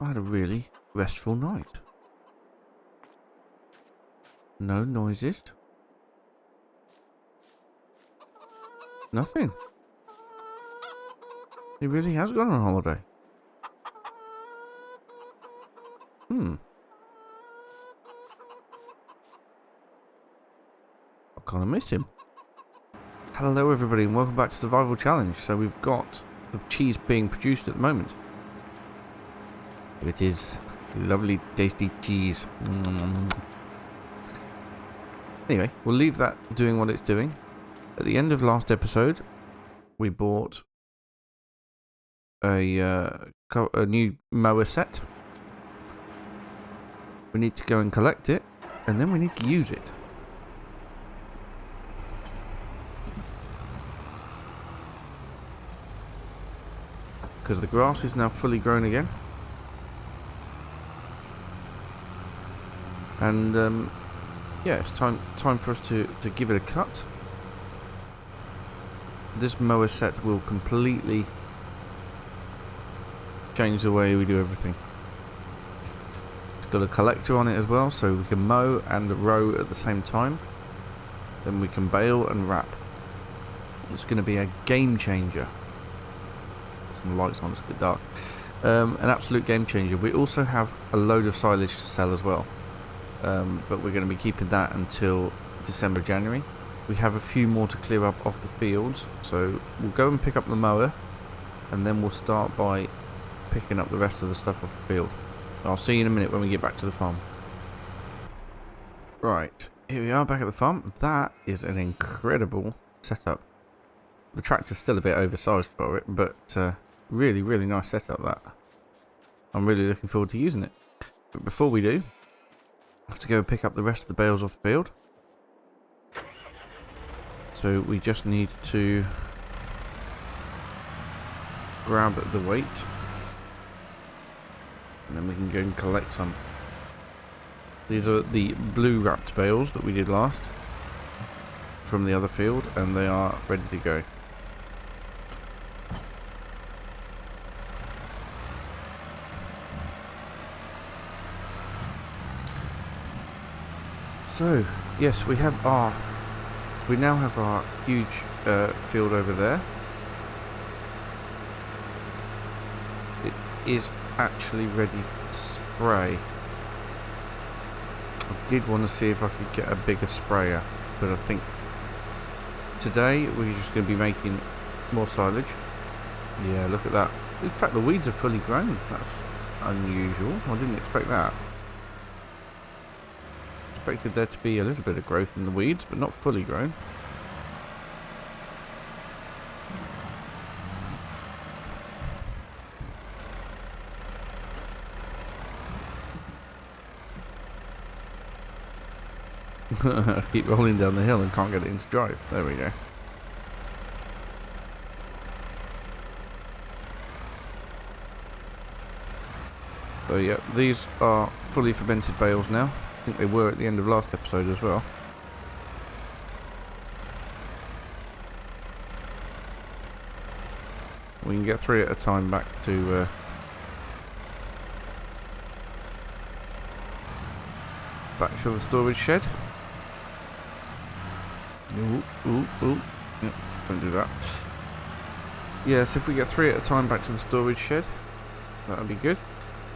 I had a really restful night. No noises. Nothing. He really has gone on holiday. I kind of miss him. Hello everybody and welcome back to Survival Challenge. So we've got the cheese being produced at the moment. Here it is. Lovely tasty cheese. Anyway, we'll leave that doing what it's doing. At the end of last episode, we bought a new mower set. We need to go and collect it, and then we need to use it. Because the grass is now fully grown again. And yeah, it's time for us to give it a cut. This mower set will completely change the way we do everything. It's got a collector on it as well, so we can mow and row at the same time. Then we can bale and wrap. It's going to be a game changer. Some lights on, it's a bit dark. An absolute game changer. We also have a load of silage to sell as well. But we're going to be keeping that until December, January. We have a few more to clear up off the fields, so we'll go and pick up the mower, and then we'll start by picking up the rest of the stuff off the field. I'll see you in a minute when we get back to the farm. Right, here we are back at the farm. That is an incredible setup. The tractor's still a bit oversized for it, but really, really nice setup that. I'm really looking forward to using it. But before we do, I have to go pick up the rest of the bales off the field. So we just need to grab the weight, and then we can go and collect some. These are the blue wrapped bales that we did last from the other field, and they are ready to go. So, yes, we now have our huge field over there. It is actually ready to spray. I did want to see if I could get a bigger sprayer, but I think today we're just going to be making more silage. Yeah, look at that. In fact, the weeds are fully grown. That's unusual. I didn't expect that. Expected there to be a little bit of growth in the weeds, but not fully grown. I keep rolling down the hill and can't get it into drive. There we go. So yeah, these are fully fermented bales now. I think they were at the end of last episode as well. We can get 3 at a time back to the storage shed. Ooh. Yep, don't do that. Yes, if we get 3 at a time back to the storage shed, that would be good.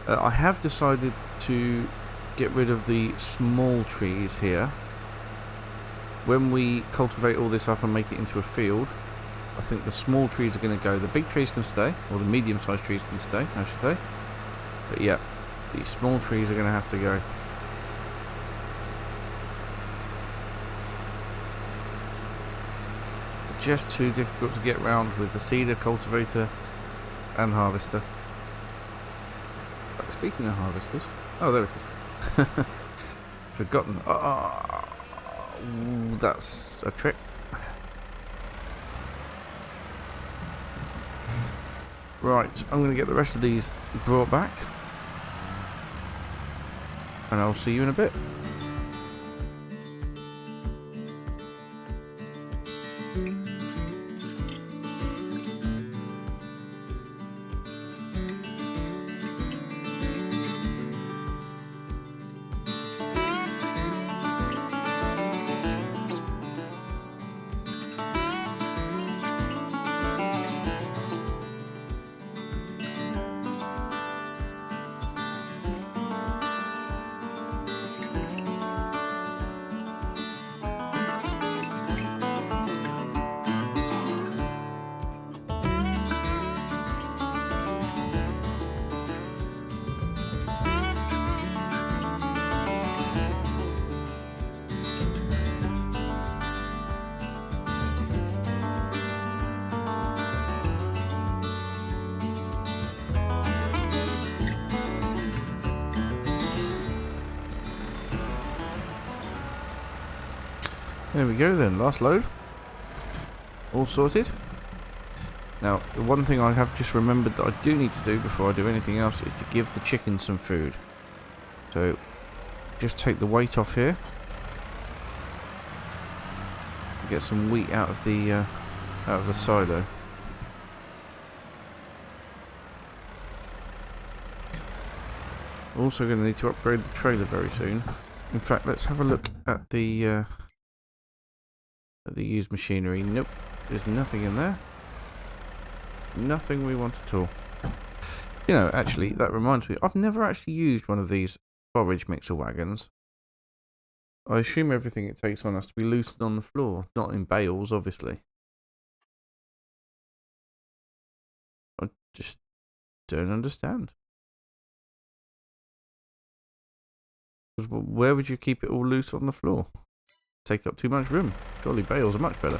I have decided to get rid of the small trees here. When we cultivate all this up and make it into a field, I think the small trees are going to go. The big trees can stay, or the medium-sized trees can stay, I should say. But yeah, the small trees are going to have to go. Just too difficult to get round with the seeder, cultivator, and harvester. Speaking of harvesters, oh, there it is. Forgotten. Ooh, that's a trick. Right, I'm going to get the rest of these brought back, and I'll see you in a bit. There we go then, last load. All sorted. Now, the one thing I have just remembered that I do need to do before I do anything else is to give the chickens some food. So, just take the weight off here. Get some wheat out of the silo. Also going to need to upgrade the trailer very soon. In fact, let's have a look at the used machinery. Nope, there's nothing in there. Nothing we want at all. You know, actually, that reminds me, I've never actually used one of these forage mixer wagons. I assume everything it takes on has to be loosened on the floor, not in bales, obviously. I just don't understand. Because where would you keep it all loose on the floor? Take up too much room. Surely bales are much better.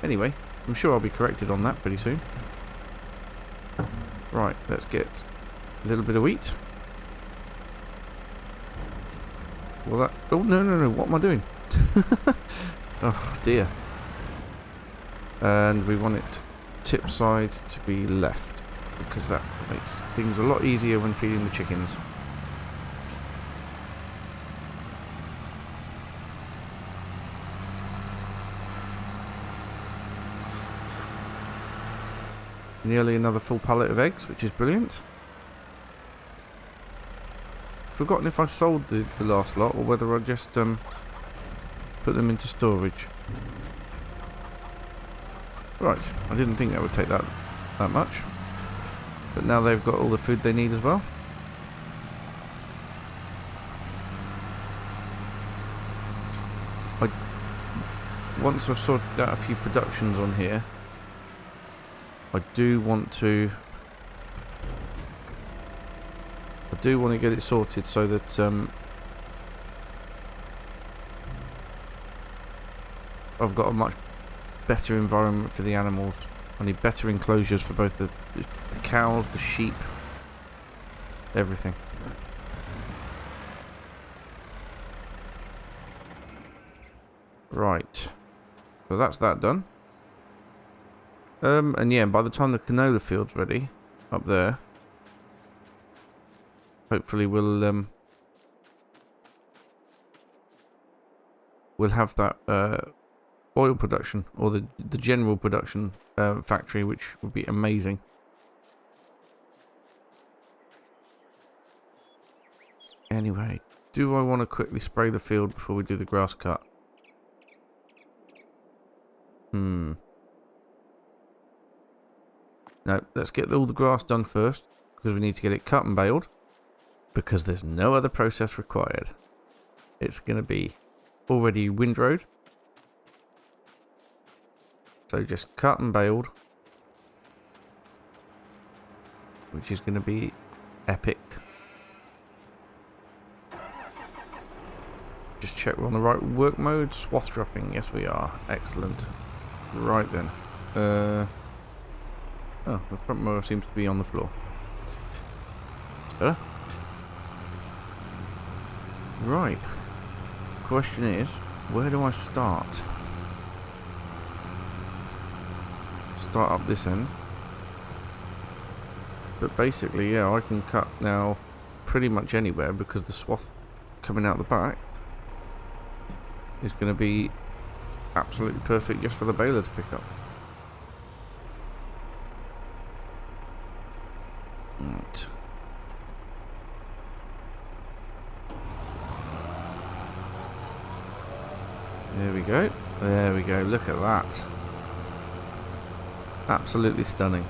Anyway, I'm sure I'll be corrected on that pretty soon. Right, let's get a little bit of wheat. Well, that... Oh, no, what am I doing? Oh, dear. And we want it tip side to be left, because that makes things a lot easier when feeding the chickens. Nearly another full pallet of eggs, which is brilliant. Forgotten if I sold the last lot or whether I just put them into storage. Right, I didn't think that would take that much. But now they've got all the food they need as well. Once I've sorted out a few productions on here, I do want to get it sorted so that I've got a much better environment for the animals. I need better enclosures for both the cows, the sheep, everything. Right, so that's that done. And yeah, by the time the canola field's ready, up there, hopefully we'll have that oil production, or the general production factory, which would be amazing. Anyway, do I want to quickly spray the field before we do the grass cut? No, let's get all the grass done first, because we need to get it cut and baled, because there's no other process required. It's going to be already windrowed. So just cut and baled, which is going to be epic. Just check we're on the right work mode. Swath dropping, yes we are. Excellent. Right then. Oh, the front mower seems to be on the floor. That's better. Right. Question is, where do I start? Start up this end. But basically, yeah, I can cut now pretty much anywhere, because the swath coming out the back is going to be absolutely perfect just for the baler to pick up. Right. There we go. There we go. Look at that. Absolutely stunning.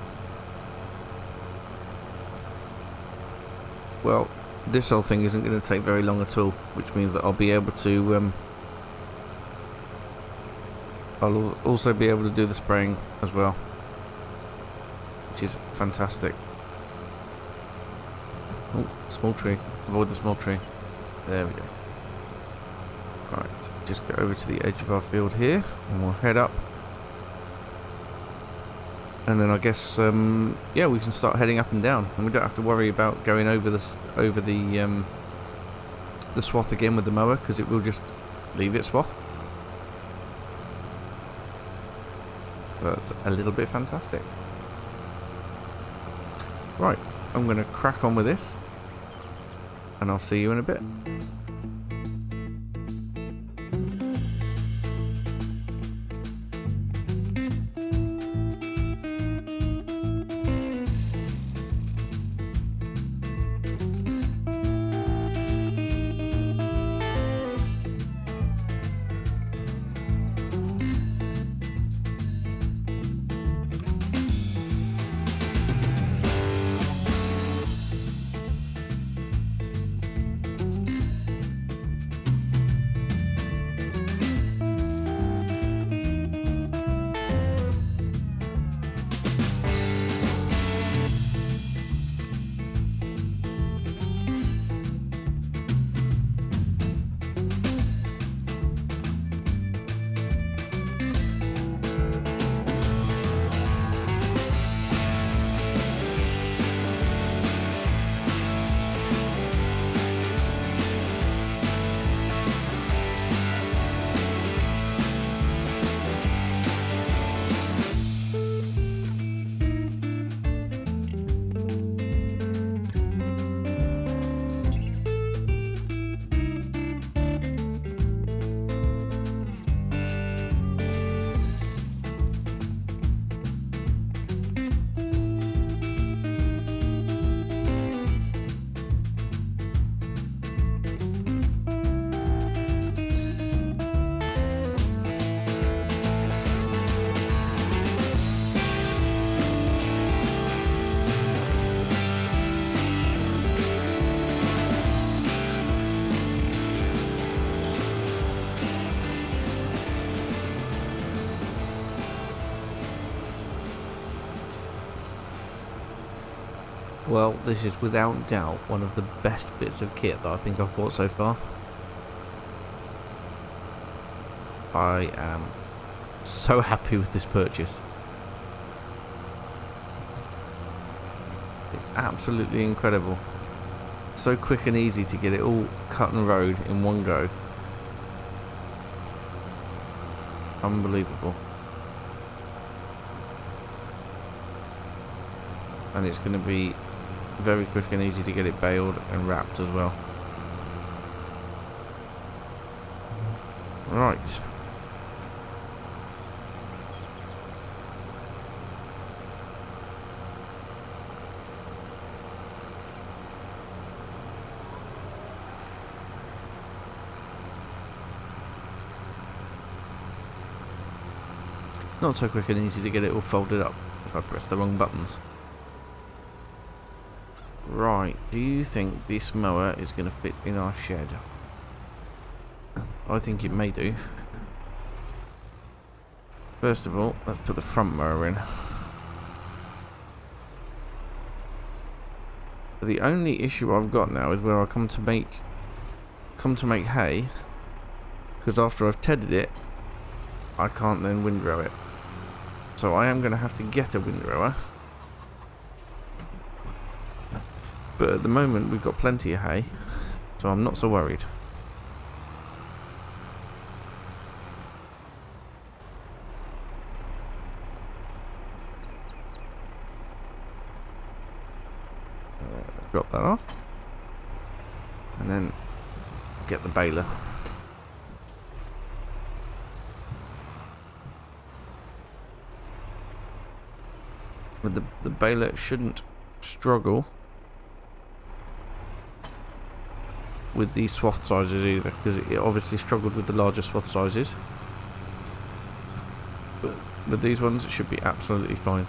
Well, this whole thing isn't going to take very long at all, which means that I'll be able to I'll also be able to do the spraying as well, which is fantastic. Oh, small tree. Avoid the small tree. There we go. Right, just go over to the edge of our field here, and we'll head up. And then I guess, yeah, we can start heading up and down, and we don't have to worry about going over the swath again with the mower, because it will just leave it swath. That's a little bit fantastic. Right, I'm going to crack on with this, and I'll see you in a bit. Well, this is without doubt one of the best bits of kit that I think I've bought so far. I am so happy with this purchase. It's absolutely incredible. So quick and easy to get it all cut and rode in one go. Unbelievable. And it's going to be very quick and easy to get it baled and wrapped as well. Right. Not so quick and easy to get it all folded up if I press the wrong buttons. Right, do you think this mower is going to fit in our shed? I think it may do. First of all, let's put the front mower in. The only issue I've got now is where I come to make hay, because after I've tedded it, I can't then windrow it. So I am going to have to get a windrower. But at the moment we've got plenty of hay, so I'm not so worried. Drop that off. And then get the baler. But the baler shouldn't struggle with these swath sizes either, because it obviously struggled with the larger swath sizes, but these ones should be absolutely fine.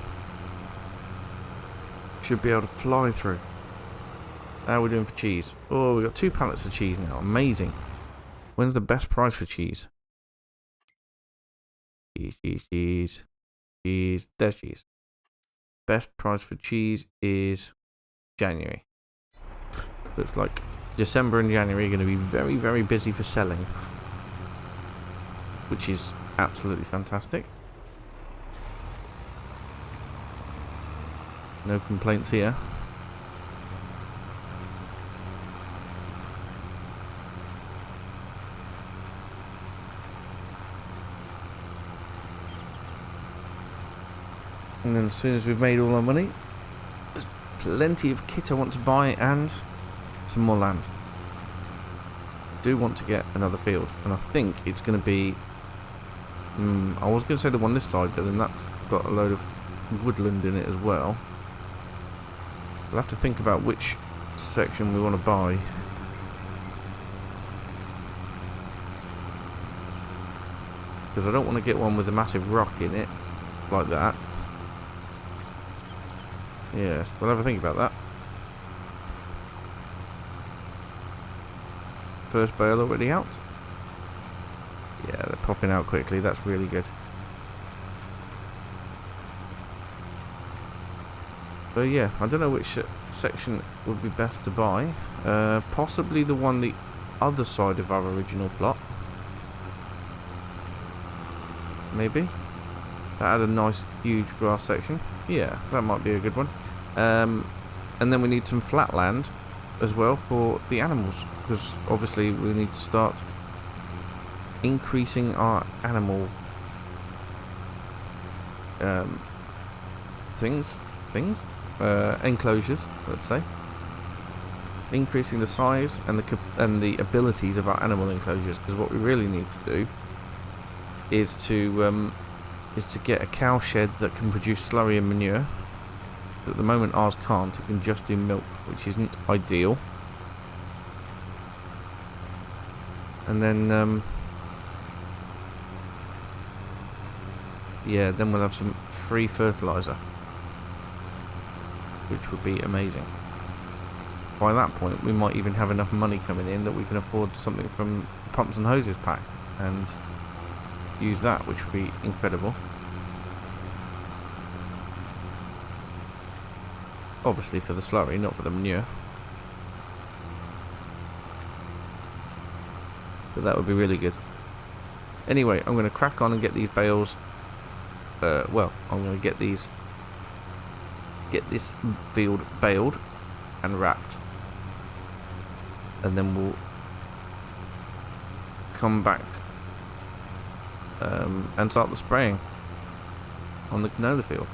Should be able to fly through. How are we doing for cheese? Oh, we've got 2 pallets of cheese now. Amazing. When's the best price for cheese? Cheese. There's cheese. Best price for cheese is January. Looks like December and January are going to be very, very busy for selling, which is absolutely fantastic. No complaints here. And then as soon as we've made all our money, there's plenty of kit I want to buy and some more land. I do want to get another field, and I think it's going to be... I was going to say the one this side, but then that's got a load of woodland in it as well. We'll have to think about which section we want to buy. Because I don't want to get one with a massive rock in it, like that. Yes, we'll have a think about that. First bale already out. Yeah, they're popping out quickly. That's really good. So yeah, I don't know which section would be best to buy. Possibly the one the other side of our original plot. Maybe. That had a nice huge grass section. Yeah, that might be a good one. And then we need some flat land as well for the animals, because obviously we need to start increasing our animal enclosures, let's say. Increasing the size and the abilities of our animal enclosures, because what we really need to do is to get a cow shed that can produce slurry and manure. At the moment ours can't, it can just do milk, which isn't ideal. And then yeah, then we'll have some free fertilizer, which would be amazing. By that point we might even have enough money coming in that we can afford something from the pumps and hoses pack and use that, which would be incredible. Obviously for the slurry, not for the manure. But that would be really good. Anyway, I'm going to crack on and get these bales. Well, I'm going to get this field baled and wrapped, and then we'll come back and start the spraying on the canola field.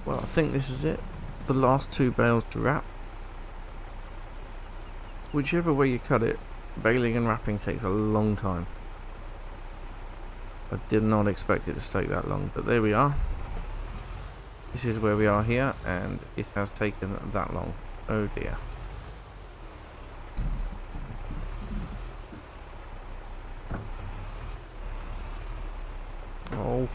Well, I think this is it. The last 2 bales to wrap. Whichever way you cut it, baling and wrapping takes a long time. I did not expect it to take that long, but there we are. This is where we are here, and it has taken that long. Oh dear. Oh.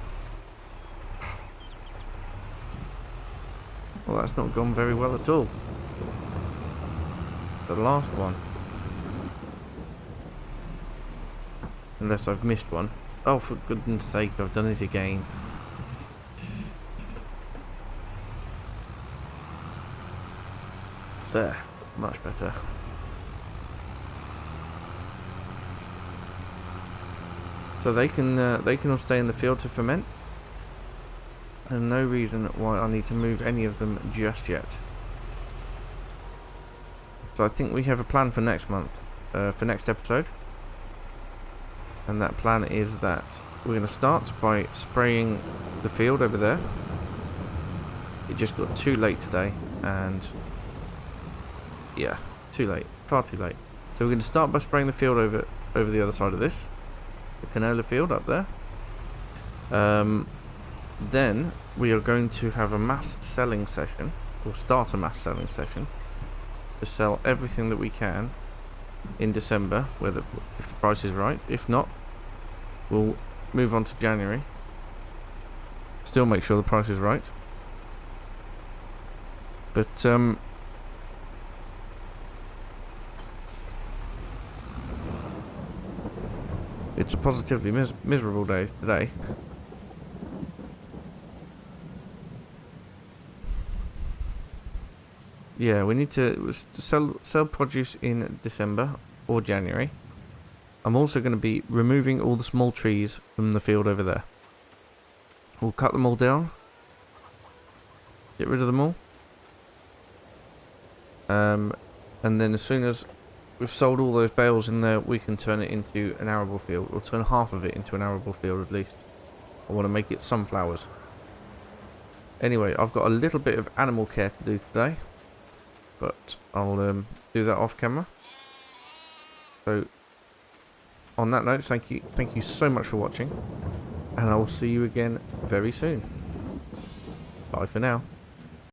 Well, that's not gone very well at all. The last one. Unless I've missed one. Oh, for goodness sake, I've done it again. There. Much better. So they can all stay in the field to ferment. And no reason why I need to move any of them just yet. So I think we have a plan for next month, for next episode. And that plan is that we're going to start by spraying the field over there. It just got too late today, and yeah, too late, far too late. So we're going to start by spraying the field over the other side of this, the canola field up there. Then we are going to have a mass selling session, or start a mass selling session, to sell everything that we can in December, if the price is right. If not, we'll move on to January. Still make sure the price is right. But it's a positively miserable day today. Yeah, we need to sell produce in December or January. I'm also going to be removing all the small trees from the field over there. We'll cut them all down. Get rid of them all. And then as soon as we've sold all those bales in there, we can turn it into an arable field. Or turn half of it into an arable field at least. I want to make it sunflowers. Anyway, I've got a little bit of animal care to do today. But I'll do that off camera. So, on that note, thank you so much for watching, and I will see you again very soon. Bye for now.